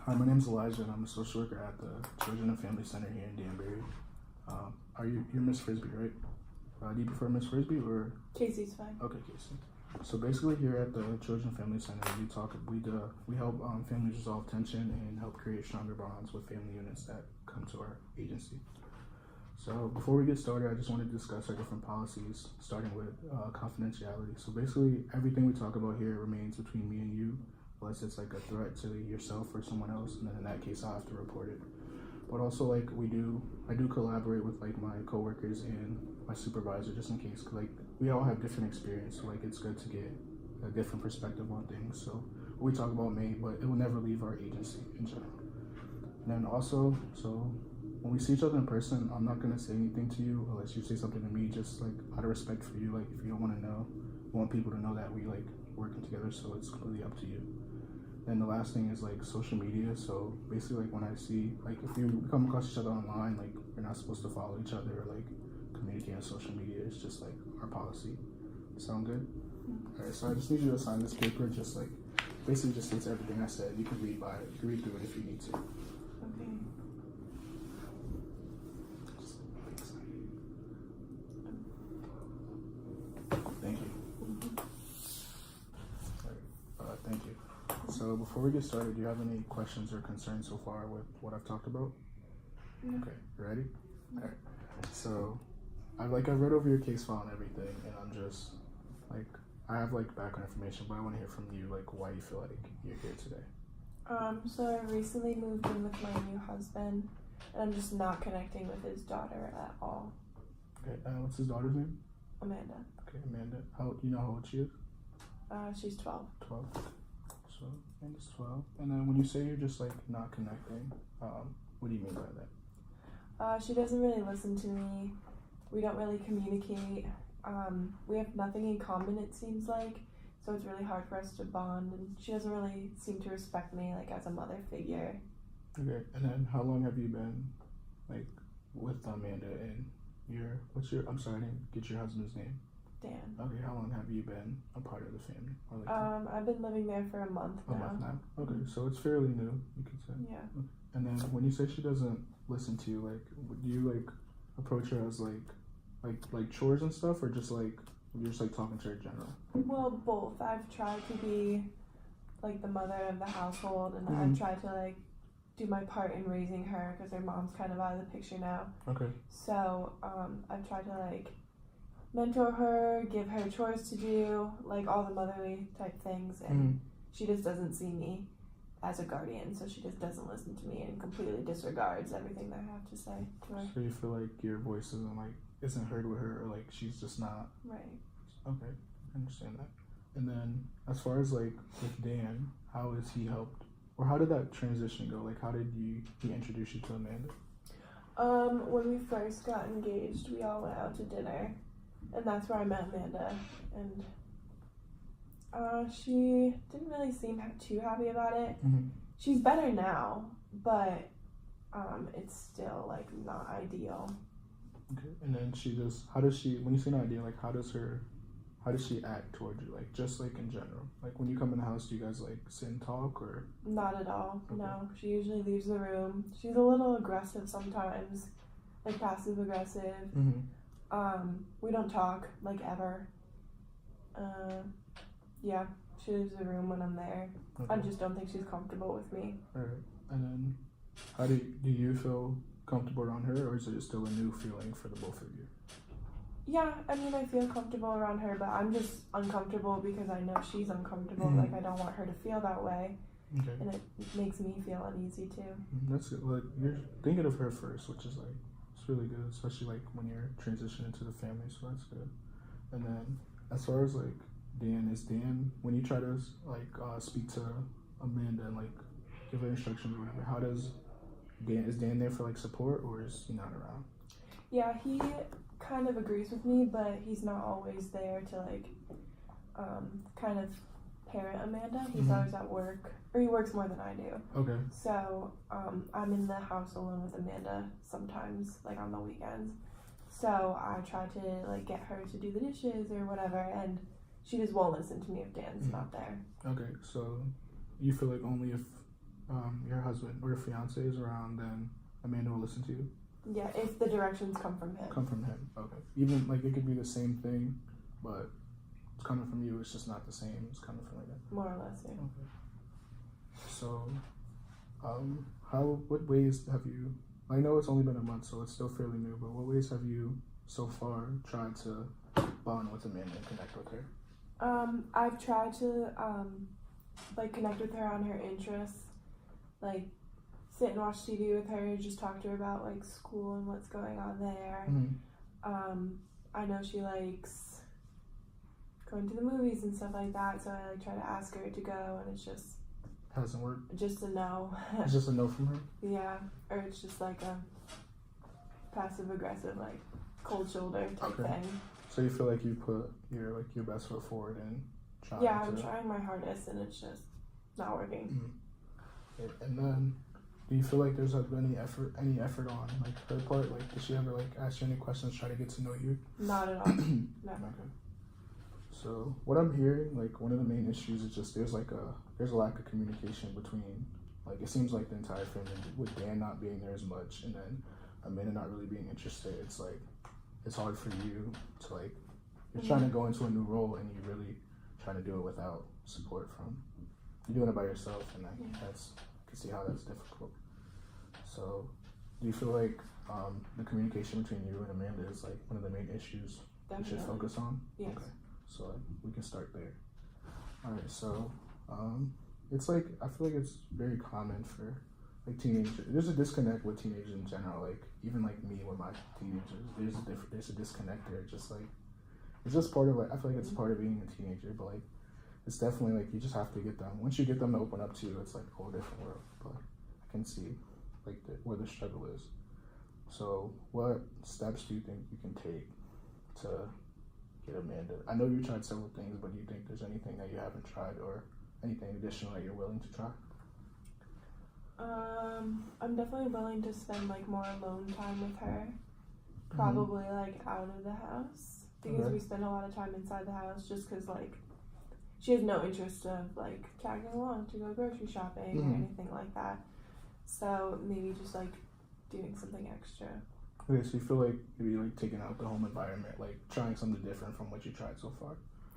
Hi, my name's Elijah, and I'm a social worker at the Children and Family Center here in Danbury. You're Miss Frisbee, right? Do you prefer Miss Frisbee or? Casey's fine. Okay, Casey. So basically, here at the Children and Family Center, we help families resolve tension and help create stronger bonds with family units that come to our agency. So before we get started, I just want to discuss our different policies, starting with confidentiality. So basically, everything we talk about here remains between me and you, unless it's like a threat to yourself or someone else, and then in that case, I'll have to report it. But also, like I do collaborate with like my coworkers and my supervisor just in case, 'cause, like we all have different experience, so like it's good to get a different perspective on things. So we talk about may, but it will never leave our agency in general. And then also, so when we see each other in person, I'm not gonna say anything to you unless you say something to me, just like out of respect for you. Like if you don't want to know, I want people to know that we like working together, so it's completely up to you. Then the last thing is like social media. So basically, like when I see, like if you come across each other online, like you're not supposed to follow each other or like communicate on social media. It's just like our policy. Sound good? All right. So I just need you to sign this paper. Just like basically just states everything I said. You can read by it. You can read through it if you need to. Okay. Thank you. All right. Thank you. So before we get started, do you have any questions or concerns so far with what I've talked about? No. Okay, you ready? All right. So I've read over your case file and everything, and I'm just like I have like background information, but I want to hear from you like why you feel like you're here today. So I recently moved in with my new husband, and I'm just not connecting with his daughter at all. Okay. What's his daughter's name? Amanda. Okay, Amanda. How you know how old she is? She's 12. 12. So Amanda's 12. And then when you say you're just like not connecting, what do you mean by that? She doesn't really listen to me. We don't really communicate. We have nothing in common, it seems like. So it's really hard for us to bond, and she doesn't really seem to respect me like as a mother figure. Okay. And then how long have you been like with Amanda and I'm sorry, I didn't get your husband's name. Dan. Okay, how long have you been a part of the family? Or like I've been living there for a month now. a month now. Okay, so it's fairly new, you could say. Yeah. Okay. And then when you say she doesn't listen to you, like, do you like approach her as like chores and stuff, or just like you're just like talking to her in general? Well, both. I've tried to be like the mother of the household, and Mhm. I've tried to like do my part in raising her because her mom's kind of out of the picture now. Okay. So I've tried to like mentor her, give her chores to do, like all the motherly type things, and Mhm. she just doesn't see me as a guardian, so she just doesn't listen to me and completely disregards everything that I have to say to her. So you feel like your voice isn't heard with her, or like she's just not. Right. Okay, I understand that. And then as far as like with Dan, how has he helped, or how did that transition go? Like how did he introduce you to Amanda? When we first got engaged, we all went out to dinner, and that's where I met Amanda, and she didn't really seem too happy about it. Mm-hmm. She's better now, but it's still like not ideal. Okay. And then when you say an idea, like how does she act towards you? Like just like in general, like when you come in the house, do you guys like sit and talk or? Not at all. Okay. No, she usually leaves the room. She's a little aggressive sometimes, like passive aggressive. Mm-hmm. We don't talk like ever. Yeah, she leaves the room when I'm there. Okay. I just don't think she's comfortable with me. All right. And then how do you feel comfortable around her, or is it still a new feeling for the both of you? Yeah, I mean, I feel comfortable around her, but I'm just uncomfortable because I know she's uncomfortable. Mhm. Like, I don't want her to feel that way, Okay. and it makes me feel uneasy too. That's good. Like you're thinking of her first, which is like it's really good, especially like when you're transitioning to the family. So that's good. And then as far as like Dan, when you try to like speak to Amanda and like give her instructions or whatever, how does is Dan there for like support, or is he not around? Yeah, he kind of agrees with me, but he's not always there to like kind of parent Amanda. He's Mhm. always at work, or he works more than I do. Okay. So I'm in the house alone with Amanda sometimes, like on the weekends. So I try to like get her to do the dishes or whatever, and she just won't listen to me if Dan's Mhm. not there. Okay. So you feel like only if your husband or your fiance is around, then Amanda will listen to you. Yeah, if the directions come from him. Come from him. Okay. Even like it could be the same thing, but it's coming from you. It's just not the same. It's coming from like that. More or less, yeah. Okay. So, what ways have you? I know it's only been a month, so it's still fairly new. But what ways have you so far tried to bond with Amanda and connect with her? I've tried to like connect with her on her interests, like sit and watch TV with her, just talk to her about like school and what's going on there. Mm-hmm. I know she likes going to the movies and stuff like that, so I like try to ask her to go, and it's just Hasn't worked. just a no. It's just a no from her. Yeah, or it's just like a passive aggressive, like cold shoulder type thing. So you feel like you put your best foot forward and trying. Yeah, I'm trying my hardest, and it's just not working. Mm-hmm. And then, do you feel like there's like any effort on like her part? Like, did she ever like ask you any questions, try to get to know you? Not at all. Never. Okay. So what I'm hearing, like one of the main issues is just there's a lack of communication between, like it seems like the entire family, with Dan not being there as much and then Amanda not really being interested. It's like it's hard for you to like you're trying to go into a new role and you're really trying to do it without support from you're doing it by yourself, and that's I can see how that's difficult. So do you feel like the communication between you and Amanda is like one of the main issues we should focus on? Yes. Okay. So like, we can start there. All right. So it's like I feel like it's very common for like teenagers. There's a disconnect with teenagers in general. Like even like me with my teenagers, there's a disconnect there. Just like it's just part of like I feel like it's part of being a teenager, but like it's definitely like you just have to get them. Once you get them to open up to you, it's like a whole different world. But I can see like where the struggle is. So what steps do you think you can take to get Amanda? I know you tried several things, but do you think there's anything that you haven't tried or anything additional that you're willing to try? I'm definitely willing to spend like more alone time with her. Probably like out of the house, because we spend a lot of time inside the house just because like she has no interest of like tagging along to go grocery shopping or anything like that. So maybe just like doing something extra. Okay, so you feel like maybe like taking out the home environment, like trying something different from what you tried so far.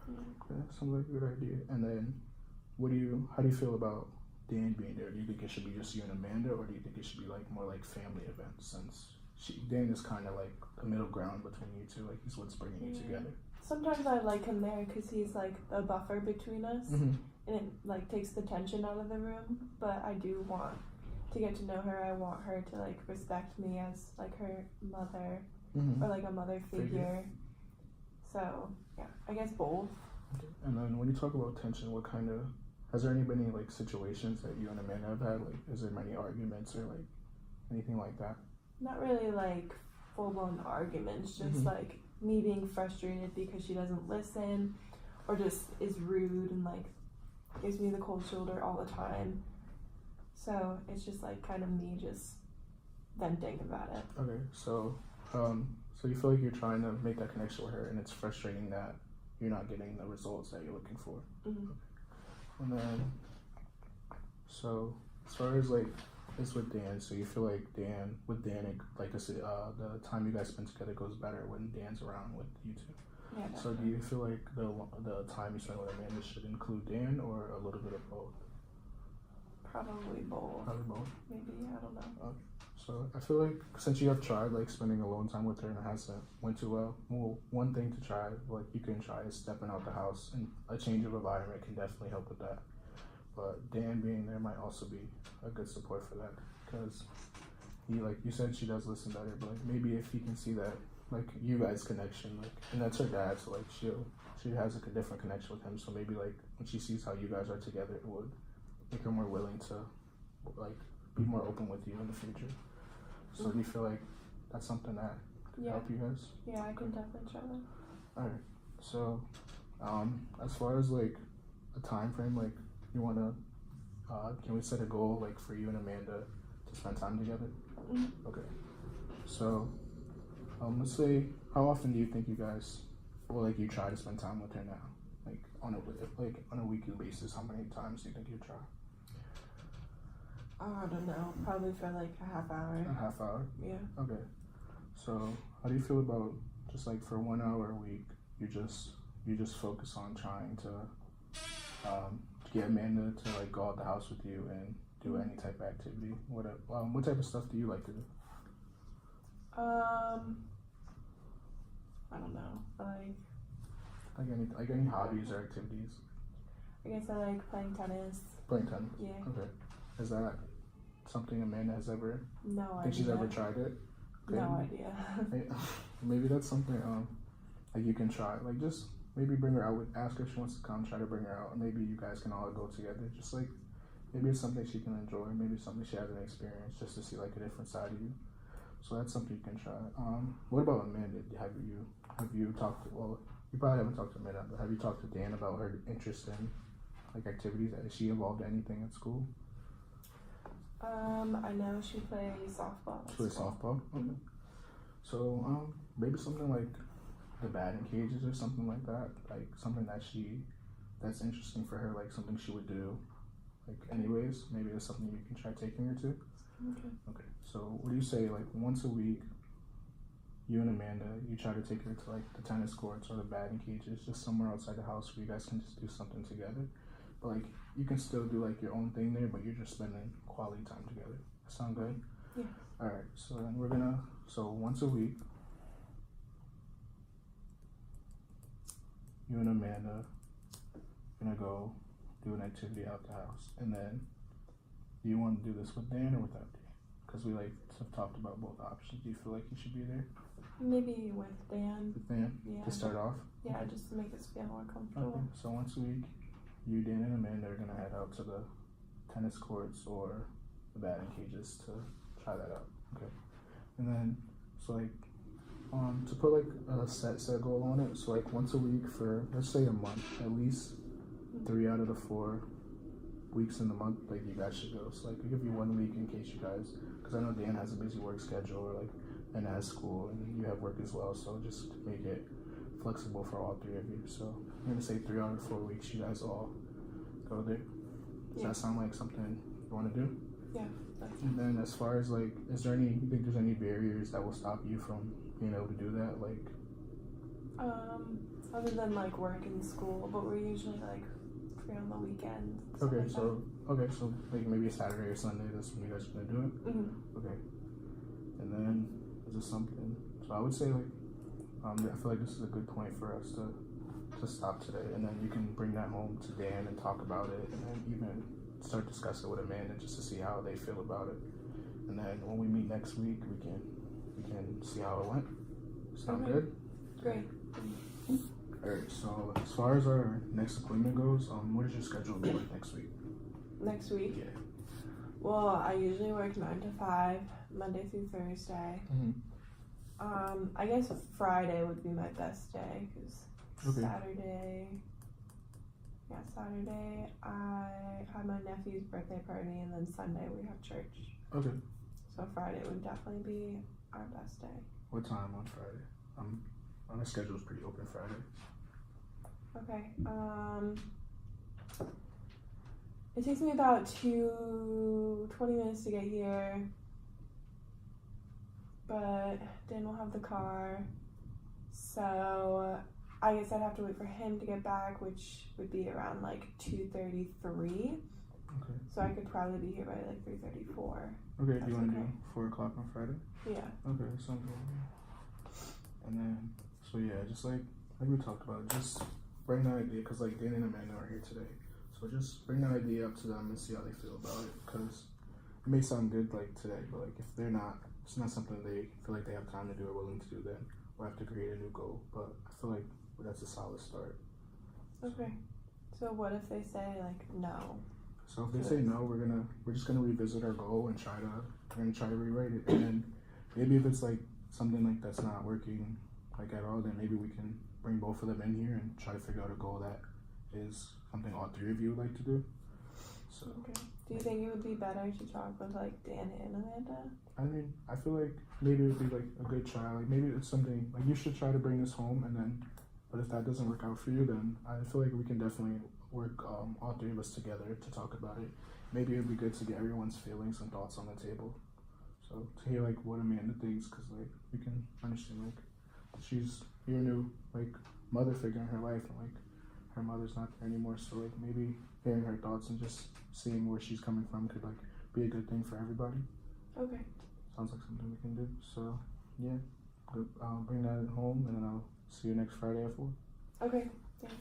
Okay, sounds like a good idea. And then how do you feel about Dan being there? Do you think it should be just you and Amanda, or do you think it should be like more like family events, since Dan is kind of like the middle ground between you two, like he's what's bringing you together? Sometimes I like him there because he's like a buffer between us, and it like takes the tension out of the room. But I do want to get to know her. I want her to like respect me as like her mother or like a mother figure. So yeah, I guess both. Okay. And then when you talk about tension, has there been any like situations that you and Amanda have had? Like, is there many arguments or like anything like that? Not really like full blown arguments, just like me being frustrated because she doesn't listen or just is rude and like gives me the cold shoulder all the time. So it's just like kind of me just venting about it. Okay, so you feel like you're trying to make that connection with her, and it's frustrating that you're not getting the results that you're looking for. And then, so as far as like it's with Dan, so you feel like with Dan, like I said, the time you guys spend together goes better when Dan's around with you two. Yeah. So do you feel like the time you spend with Amanda should include Dan, or a little bit of both? Probably both. Probably both. Maybe, I don't know. Okay. So I feel like since you have tried like spending alone time with her and it hasn't went too well, one thing to try, like you can try, is stepping out the house, and a change of environment can definitely help with that. But Dan being there might also be a good support for that, because he, like you said, she does listen better, but like maybe if he can see that like you guys' connection, like, and that's her dad, so like she has like a different connection with him, so maybe like when she sees how you guys are together, it would make her more willing to like be more open with you in the future. So do you feel like that's something that could help you guys? Yeah, I can definitely try that. Alright, so as far as like a time frame, like you want to can we set a goal like for you and Amanda to spend time together? Okay, so let's say, how often do you think you guys, or like you try to spend time with her now, like on a weekly basis? How many times do you think you try? I don't know, probably for like a half hour. A half hour? Yeah. Okay. So how do you feel about just like for 1 hour a week, you just focus on trying to get Amanda to like go out the house with you and do any type of activity? What type of stuff do you like to do? I don't know. Like any hobbies or activities? I guess I like playing tennis. Playing tennis? Yeah. Okay. Is that something Amanda has ever, No idea. think she's ever tried it? Okay. No idea. Maybe that's something like you can try. Like just maybe bring her out ask her if she wants to come, try to bring her out, and maybe you guys can all go together. Just like maybe it's something she can enjoy, maybe something she hasn't experienced, just to see like a different side of you. So that's something you can try. What about Amanda? Have you talked to, well, you probably haven't talked to Amanda, but have you talked to Dan about her interest in like activities? Is she involved in anything at school? I know she plays softball. She plays softball? Okay. So maybe something like the batting cages or something like that. Like something that's interesting for her, like something she would do like anyways. Maybe it's something you can try taking her to. Okay. So what do you say, like once a week, you and Amanda, you try to take her to like the tennis courts or the batting cages, just somewhere outside the house where you guys can just do something together. But like you can still do like your own thing there, but you're just spending quality time together. That sound good? Yeah. Alright, so then so once a week, you and Amanda gonna go do an activity out the house. And then do you want to do this with Dan or without Dan? Because we like have talked about both options. Do you feel like he should be there? Maybe with Dan. With Dan? Yeah. To start off? Yeah, Okay. just to make us feel more comfortable. Okay, so once a week, you, Dan, and Amanda are gonna head out to the tennis courts or the batting cages to try that out. Okay. And then, so like, to put like a set goal on it, so like once a week for, let's say a month, at least 3 out of the 4 weeks in the month, like you guys should go. So like, I'll give you 1 week in case you guys, because I know Dan has a busy work schedule or like, and has school and you have work as well. So just to make it flexible for all 3 of you. So I'm gonna say 3 out of 4 weeks you guys all go there. Does that sound like something you want to do? Yeah. And then as far as like, you think there's any barriers that will stop you from being able to do that? Like, other than like work and school, but we're usually like free on the weekends. okay, so like maybe a Saturday or Sunday, that's when you guys are gonna do it? Mm-hmm. Okay. And then is this something? So I would say like, I feel like this is a good point for us to stop today, and then you can bring that home to Dan and talk about it, and then even start discussing it with Amanda just to see how they feel about it. And then when we meet next week, we can see how it went. Sound good? Great. Alright, so as far as our next appointment goes, what is your schedule look like next week? Next week? Yeah. Well, I usually work 9 to 5, Monday through Thursday. Mm-hmm. I guess Friday would be my best day, because Okay. Saturday I have my nephew's birthday party, and then Sunday we have church. Okay. So Friday would definitely be our best day. What time on Friday? My schedule is pretty open Friday. Okay. It takes me about 20 minutes to get here, but Dan will have the car, so I guess I'd have to wait for him to get back, which would be around like 2:33. Okay. So I could probably be here by like 3:34. Okay, do you want to okay. do 4 o'clock on Friday? Yeah. Okay, sounds good. And then, so yeah, just like we talked about, just bring that idea, because like Dan and Amanda are here today. So just bring that idea up to them and see how they feel about it, because it may sound good like today, but like if it's not something they feel like they have time to do or willing to do, then we'll have to create a new goal. But I feel like that's a solid start. Okay. So what if they say like no? So if they say no, we're just gonna revisit our goal and we're gonna try to rewrite it. And then maybe if it's like something like that's not working like at all, then maybe we can bring both of them in here and try to figure out a goal that is something all 3 of you would like to do. So Okay. Do you think it would be better to talk with like Dan and Amanda? I mean, I feel like maybe it would be like a good try. Like maybe it's something like you should try to bring this home, and then, but if that doesn't work out for you, then I feel like we can definitely work all 3 of us together to talk about it maybe it'd be good to get everyone's feelings and thoughts on the table. So to hear like what Amanda thinks, because like we can understand like she's your new like mother figure in her life, and like her mother's not there anymore. So like maybe hearing her thoughts and just seeing where she's coming from could like be a good thing for everybody. Okay. Sounds like something we can do. So yeah, I'll bring that home, and then I'll see you next Friday at 4. Okay. Thanks.